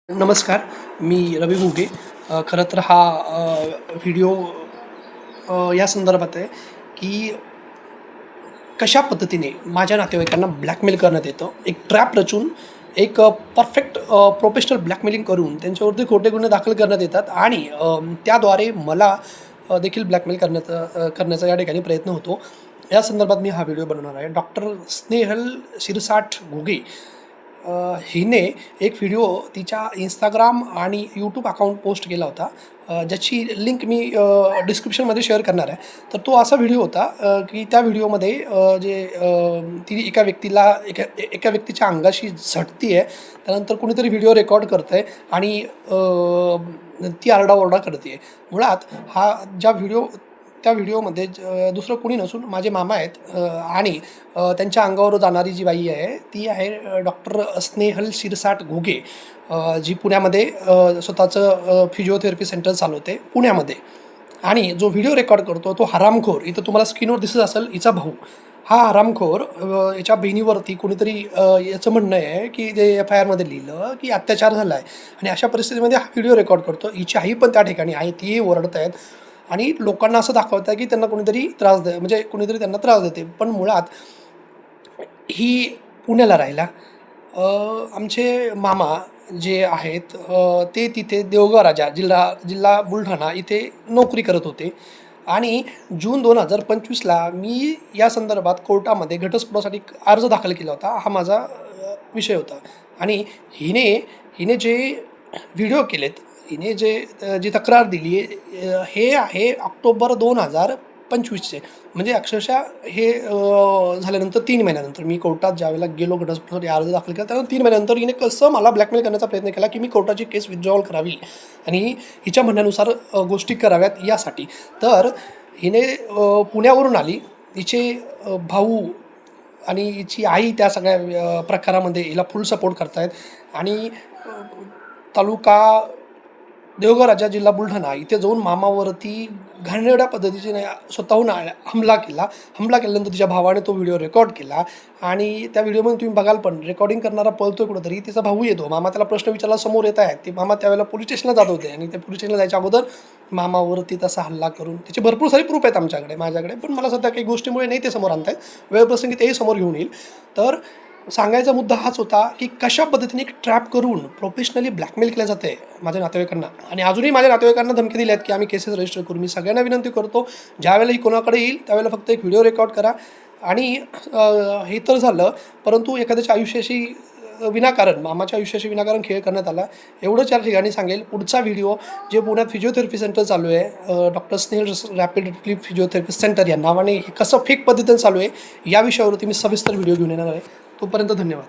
नमस्कार. मी रवी घुगे. खरं तर हा व्हिडिओ या संदर्भात आहे की कशा पद्धतीने माझ्या नातेवाईकांना ब्लॅकमेल करण्यात येतं. एक ट्रॅप रचून एक परफेक्ट प्रोफेशनल ब्लॅकमेलिंग करून त्यांच्यावरती खोटे गुन्हे दाखल करण्यात येतात आणि त्याद्वारे मला देखील ब्लॅकमेल करण्याचा या ठिकाणी प्रयत्न होतो. या संदर्भात मी हा व्हिडिओ बनवणार आहे. डॉक्टर स्नेहल शिरसाठ घुगे हिने एक व्हिडिओ तिच्या इंस्टाग्राम आणि यूट्यूब अकाउंट पोस्ट केला होता, ज्याची लिंक मी डिस्क्रिप्शनमध्ये शेअर करणार आहे. तर तो असा व्हिडिओ होता की त्या व्हिडिओमध्ये ती एका व्यक्तीच्या अंगाशी झटती आहे. त्यानंतर कुणीतरी व्हिडिओ रेकॉर्ड करतं आहे आणि ती आरडाओरडा करते आहे. मुळात त्या व्हिडिओमध्ये दुसरं कोणी नसून माझे मामा आहेत आणि त्यांच्या अंगावर जाणारी जी बाई आहे ती आहे डॉक्टर स्नेहल शिरसाठ घुगे, जी पुण्यामध्ये स्वतःचं फिजिओथेरपी सेंटर चालवते पुण्यामध्ये. आणि जो व्हिडिओ रेकॉर्ड करतो तो हरामखोर, इथं तुम्हाला स्क्रीनवर दिसत असेल हिचा भाऊ, हा हरामखोर याच्या बहिणीवरती कोणीतरी याचं म्हणणं आहे की जे FIRमध्ये लिहिलं की अत्याचार झाला आहे आणि अशा परिस्थितीमध्ये हा व्हिडिओ रेकॉर्ड करतो. हिची आई पण त्या ठिकाणी आहे, तीही ओरडत आहेत आणि लोकांना असं दाखवत आहे की त्यांना कोणीतरी म्हणजे कोणीतरी त्यांना त्रास देते. पण मुळात ही पुण्याला राहिला. आमचे मामा जे आहेत ते तिथे देवगाव राजा जिल्हा बुलढाणा इथे नोकरी करत होते आणि जून 2025ला मी या संदर्भात कोर्टामध्ये घटस्फोटासाठी अर्ज दाखल केला होता. हा माझा विषय होता आणि हिने जे व्हिडिओ केलेत, जी तक्रार दिली आहे हे आहे ऑक्टोबर 2025चे. म्हणजे अक्षरशः हे झाल्यानंतर 3 महिन्यानंतर मी कोर्टात ज्यावेळेला गेलो घटस्फोटासाठी अर्ज दाखल केला, त्यानंतर 3 महिन्यानंतर हिने कसं मला ब्लॅकमेल करण्याचा प्रयत्न केला की मी कोर्टाची केस विथड्रॉवल करावी आणि हिच्या म्हणण्यानुसार गोष्टी कराव्यात यासाठी. तर हिने पुण्यावरून आली. हिचे भाऊ आणि हिची आई त्या सगळ्या प्रकारामध्ये हिला फुल सपोर्ट करत आहेत आणि तालुका देवगाव राजा जिल्हा बुलढाणा इथे जाऊन मामावरती घाणेरड्या पद्धतीने स्वतःहून हमला केल्यानंतर तिच्या भावाने तो व्हिडिओ रेकॉर्ड केला आणि त्या व्हिडिओमध्ये तुम्ही बघाल पण रेकॉर्डिंग करणारा पळतोय कुठंतरी, तिचा भाऊ येतो. मामा त्याला प्रश्न विचारायला समोर येत आहेत. ते मामा त्यावेळेला पोलीस स्टेशनला जात होते आणि त्या पोलीस स्टेशनला जायच्या अगोदर मामावरती तसा हल्ला करून त्याचे भरपूर सारे प्रूफ आहेत माझ्याकडे, पण मला सध्या काही गोष्टीमुळे नाही ते समोर आणता येत. वेळप्रसंगी तेही समोर घेऊन येईल. तर सांगायचा मुद्दा हाच होता की कशा पद्धतीने एक ट्रॅप करून प्रोफेशनली ब्लॅकमेल केलं जातं आहे माझ्या नातेवाईकांना आणि अजूनही माझ्या नातेवाईकांना धमकी दिल्या आहेत की आम्ही केसेस रजिस्टर करू. मी सगळ्यांना विनंती करतो, ज्यावेळेला ही कोणाकडे येईल त्यावेळेला फक्त एक व्हिडिओ रेकॉर्ड करा आणि हे तर झालं, परंतु एखाद्याच्या आयुष्याशी मामाच्या आयुष्याशी विनाकारण खेळ करण्यात आला एवढंच या ठिकाणी सांगेल. पुढचा व्हिडिओ जे पुण्यात फिजिओथेरपी सेंटर चालू आहे, doctor Snehal rapid relief physiotherapy centre या नावाने हे कसं फेक पद्धतीने चालू आहे या विषयावरती मी सविस्तर व्हिडिओ घेऊन येणार आहे. तोपर्यंत धन्यवाद.